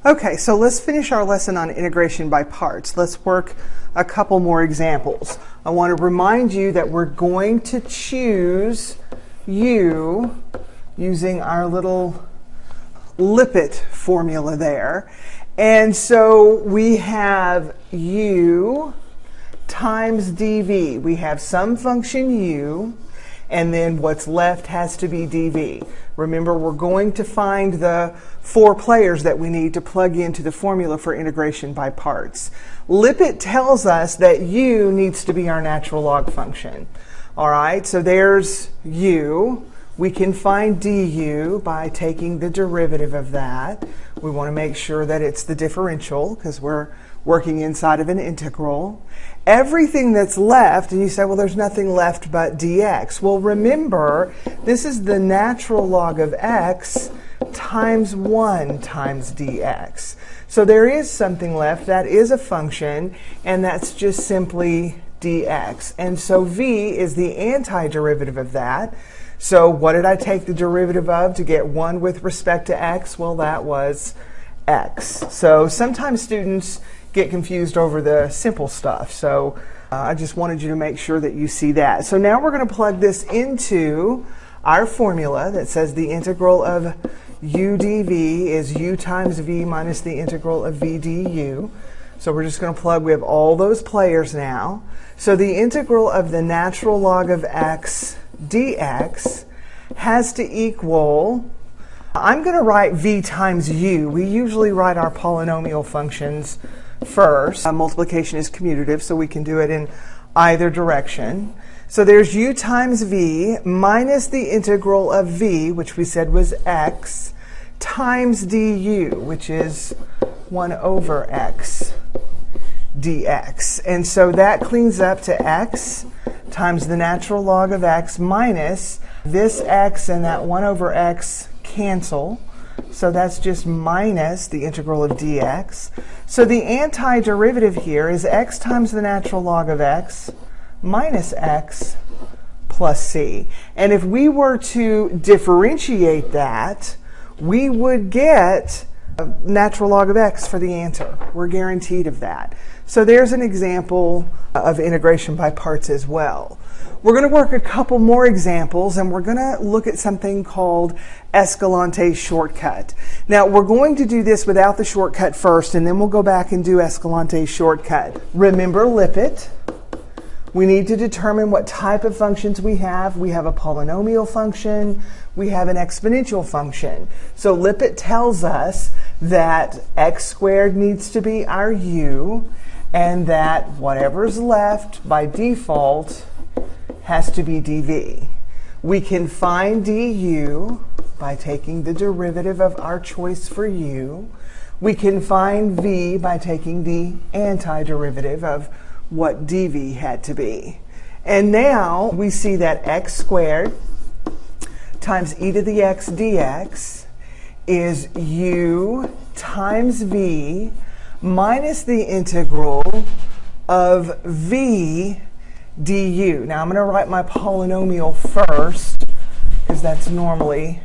Okay, so let's finish our lesson on integration by parts. Let's work a couple more examples. I want to remind you that we're going to choose u using our little LIPET formula there. And so we have u times dv. We have some function u, and then what's left has to be dv. Remember, we're going to find the 4 players that we need to plug into the formula for integration by parts. LIPET tells us that u needs to be our natural log function. All right, so there's u. We can find du by taking the derivative of that. We want to make sure that it's the differential because we're working inside of an integral. Everything that's left, and you say, well, there's nothing left but dx. Well, remember, this is the natural log of x times 1 times dx. So there is something left. That is a function, and that's just simply dx. And so v is the antiderivative of that. So what did I take the derivative of to get 1 with respect to x? Well, that was x. So sometimes students get confused over the simple stuff. So I just wanted you to make sure that you see that. So now we're going to plug this into our formula that says the integral of u dv is u times v minus the integral of v du. So we're just going to plug, we have all those players now. So the integral of the natural log of x dx has to equal, I'm going to write v times u. We usually write our polynomial functions first. Multiplication is commutative, so we can do it in either direction. So there's u times v minus the integral of v, which we said was x, times du, which is 1 over x dx. And so that cleans up to x times the natural log of x minus this x and that 1 over x cancel. So that's just minus the integral of dx. So the antiderivative here is x times the natural log of x minus x plus c. And if we were to differentiate that, we would get a natural log of x for the answer. We're guaranteed of that. So there's an example of integration by parts as well. We're going to work a couple more examples, and we're going to look at something called Escalante shortcut. Now, we're going to do this without the shortcut first, and then we'll go back and do Escalante shortcut. Remember LIPET. We need to determine what type of functions we have. We have a polynomial function. We have an exponential function. So LIPET tells us that x squared needs to be our u, and that whatever's left by default has to be dv. We can find du by taking the derivative of our choice for u. We can find v by taking the antiderivative of what dv had to be. And now we see that x squared times e to the x dx is u times v minus the integral of v du. Now I'm going to write my polynomial first because that's normally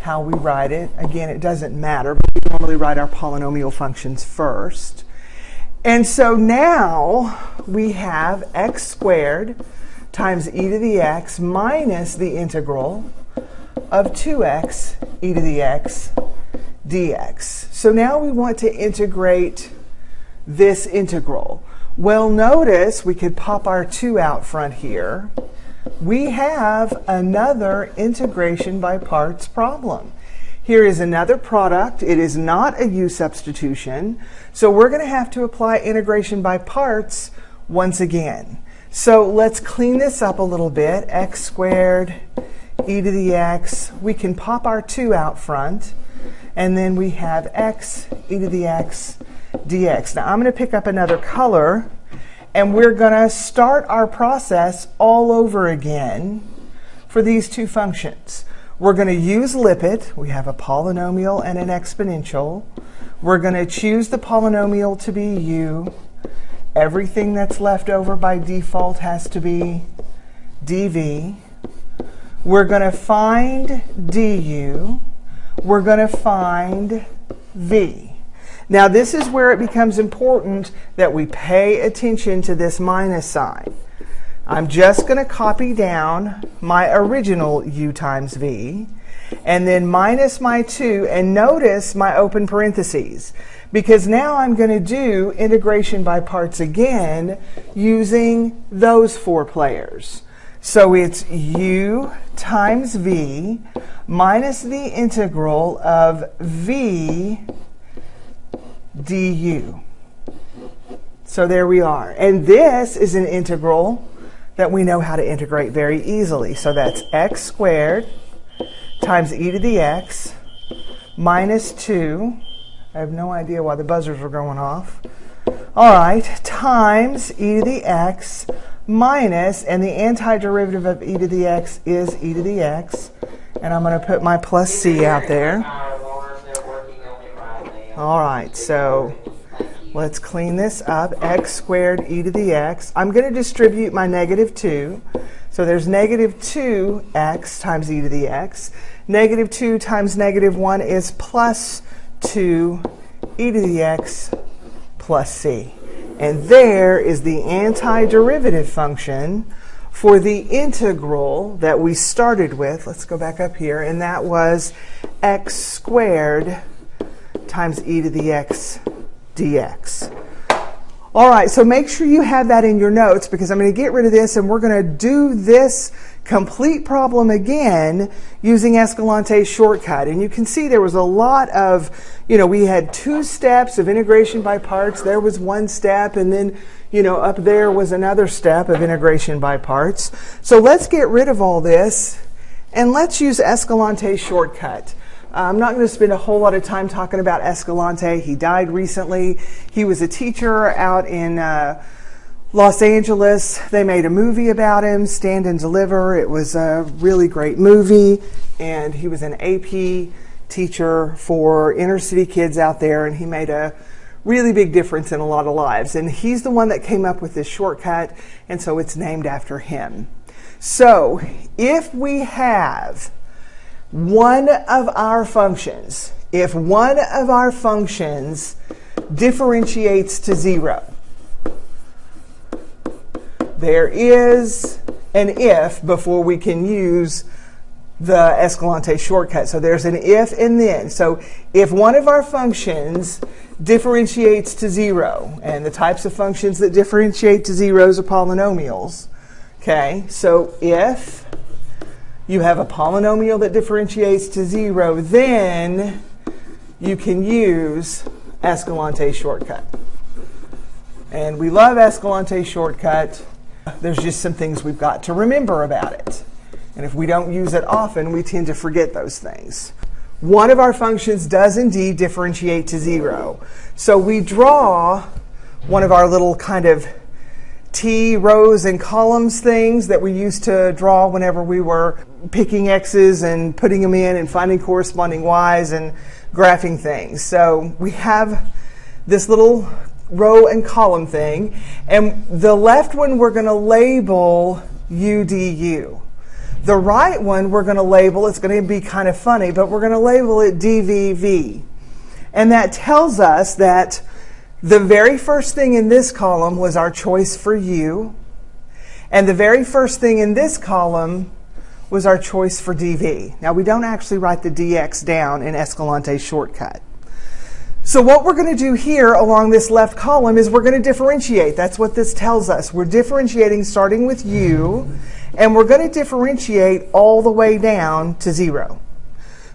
how we write it. Again, it doesn't matter, but we normally write our polynomial functions first. And so now we have x squared times e to the x minus the integral of 2x e to the x dx. So now we want to integrate this integral. Well, notice we could pop our 2 out front here. We have another integration by parts problem. Here is another product. It is not a u substitution. So we're going to have to apply integration by parts once again. So let's clean this up a little bit. X squared e to the x. We can pop our 2 out front. And then we have x e to the x dx. Now I'm going to pick up another color, and we're going to start our process all over again for these two functions. We're going to use LIPET. We have a polynomial and an exponential. We're going to choose the polynomial to be u. Everything that's left over by default has to be dv. We're going to find du. We're going to find v. Now this is where it becomes important that we pay attention to this minus sign. I'm just going to copy down my original u times v, and then minus my 2, and notice my open parentheses, because now I'm going to do integration by parts again using those 4 players. So it's u times v minus the integral of v du. So there we are. And this is an integral that we know how to integrate very easily. So that's x squared times e to the x minus 2. I have no idea why the buzzers were going off. All right, times e to the x minus, and the antiderivative of e to the x is e to the x. And I'm going to put my plus c out there. All right, so let's clean this up. X squared e to the x. I'm going to distribute my negative 2. So there's negative 2x times e to the x. Negative 2 times negative 1 is plus 2 e to the x plus c. And there is the antiderivative function for the integral that we started with. Let's go back up here. And that was x squared times e to the x dx. All right, so make sure you have that in your notes, because I'm going to get rid of this and we're going to do this complete problem again using Escalante's shortcut. And you can see there was a lot of, we had 2 steps of integration by parts. There was 1 step, and then, up there was another step of integration by parts. So let's get rid of all this and let's use Escalante's shortcut. I'm not going to spend a whole lot of time talking about Escalante. He died recently. He was a teacher out in Los Angeles. They made a movie about him, Stand and Deliver. It was a really great movie, and he was an AP teacher for inner city kids out there, and he made a really big difference in a lot of lives. And he's the one that came up with this shortcut, and so it's named after him. So if we have one of our functions, if one of our functions differentiates to 0, there is an if before we can use the Escalante shortcut. So there's an if and then. So if one of our functions differentiates to 0, and the types of functions that differentiate to 0s are polynomials. Okay, so if you have a polynomial that differentiates to 0, then you can use Escalante's shortcut. And we love Escalante's shortcut. There's just some things we've got to remember about it. And if we don't use it often, we tend to forget those things. One of our functions does indeed differentiate to 0. So we draw one of our little kind of T rows and columns things that we used to draw whenever we were picking x's and putting them in and finding corresponding y's and graphing things. So we have this little row and column thing, and the left one we're going to label u du. The right one we're going to label, it's going to be kind of funny, but we're going to label it dvv. And that tells us that the very first thing in this column was our choice for u, and the very first thing in this column was our choice for dv. Now, we don't actually write the dx down in Escalante's shortcut. So what we're going to do here along this left column is we're going to differentiate. That's what this tells us. We're differentiating starting with u, and we're going to differentiate all the way down to 0.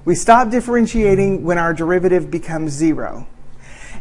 We stop differentiating when our derivative becomes 0.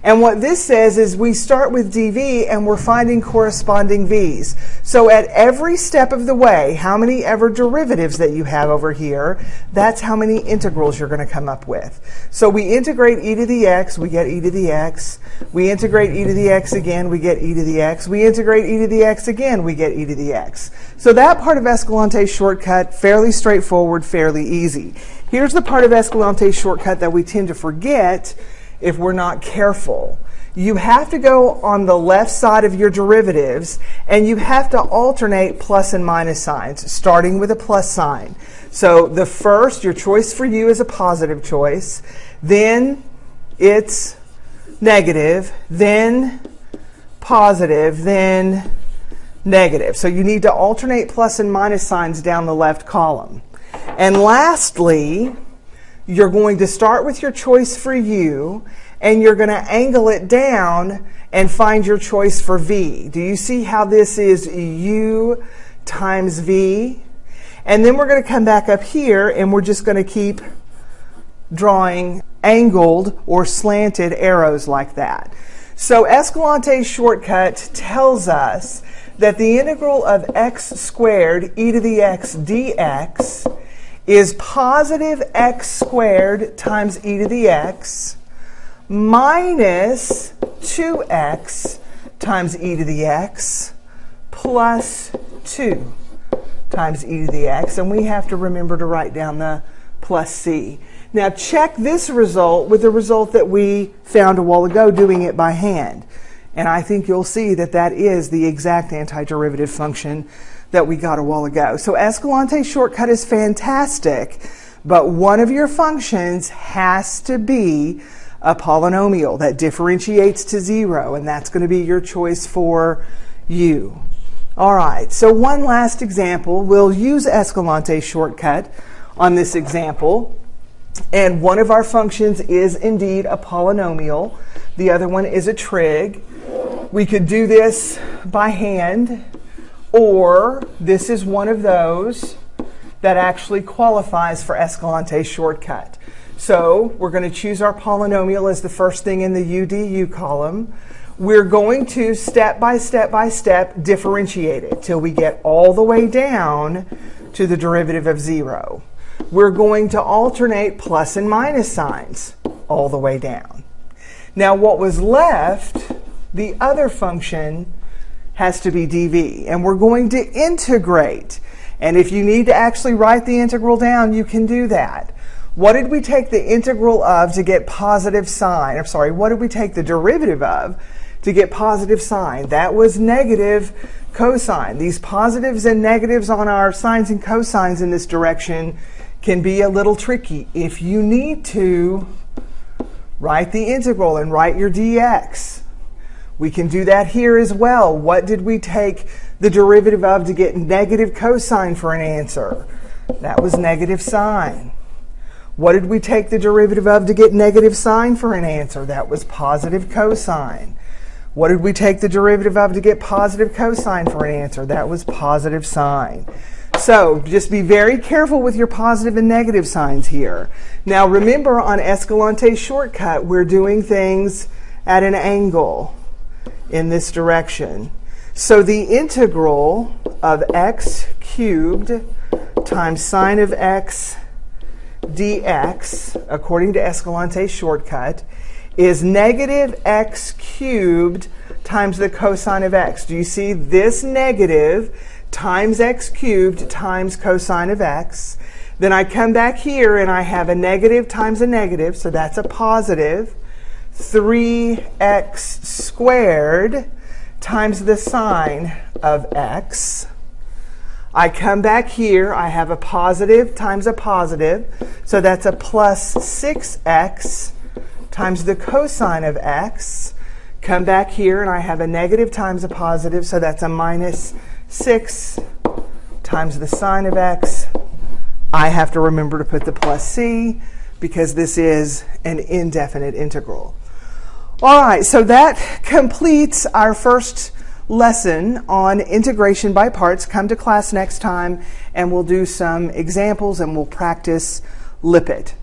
And what this says is we start with dv and we're finding corresponding v's. So at every step of the way, how many ever derivatives that you have over here, that's how many integrals you're going to come up with. So we integrate e to the x, we get e to the x. We integrate e to the x again, we get e to the x. We integrate e to the x again, we get e to the x. So that part of Escalante's shortcut, fairly straightforward, fairly easy. Here's the part of Escalante's shortcut that we tend to forget if we're not careful. You have to go on the left side of your derivatives, and you have to alternate plus and minus signs, starting with a plus sign. So the first, your choice for u is a positive choice. Then it's negative, then positive, then negative. So you need to alternate plus and minus signs down the left column. And lastly, you're going to start with your choice for u, and you're going to angle it down and find your choice for v. Do you see how this is u times v? And then we're going to come back up here, and we're just going to keep drawing angled or slanted arrows like that. So Escalante's shortcut tells us that the integral of x squared e to the x dx is positive x squared times e to the x minus 2x times e to the x plus 2 times e to the x. And we have to remember to write down the plus c. Now check this result with the result that we found a while ago doing it by hand. And I think you'll see that that is the exact antiderivative function that we got a while ago. So Escalante's shortcut is fantastic, but one of your functions has to be a polynomial that differentiates to 0, and that's going to be your choice for u. All right, so one last example. We'll use Escalante's shortcut on this example. And one of our functions is indeed a polynomial. The other one is a trig. We could do this by hand, or this is one of those that actually qualifies for Escalante's shortcut. So we're going to choose our polynomial as the first thing in the u/du column. We're going to step by step differentiate it till we get all the way down to the derivative of 0. We're going to alternate plus and minus signs all the way down. Now what was left, the other function, has to be dv. And we're going to integrate. And if you need to actually write the integral down, you can do that. What did we take the integral of to get positive sign? What did we take the derivative of to get positive sign? That was negative cosine. These positives and negatives on our sines and cosines in this direction can be a little tricky. If you need to, write the integral and write your dx. We can do that here as well. What did we take the derivative of to get negative cosine for an answer? That was negative sine. What did we take the derivative of to get negative sine for an answer? That was positive cosine. What did we take the derivative of to get positive cosine for an answer? That was positive sine. So just be very careful with your positive and negative signs here. Now remember, on Escalante's shortcut, we're doing things at an angle in this direction. So the integral of x cubed times sine of x dx, according to Escalante's shortcut, is negative x cubed times the cosine of x. Do you see this negative times x cubed times cosine of x? Then I come back here and I have a negative times a negative, so that's a positive. 3x squared times the sine of x. I come back here, I have a positive times a positive, so that's a plus 6x times the cosine of x. Come back here and I have a negative times a positive, so that's a minus 6 times the sine of x. I have to remember to put the plus c because this is an indefinite integral. All right, so that completes our first lesson on integration by parts. Come to class next time and we'll do some examples and we'll practice LIPET.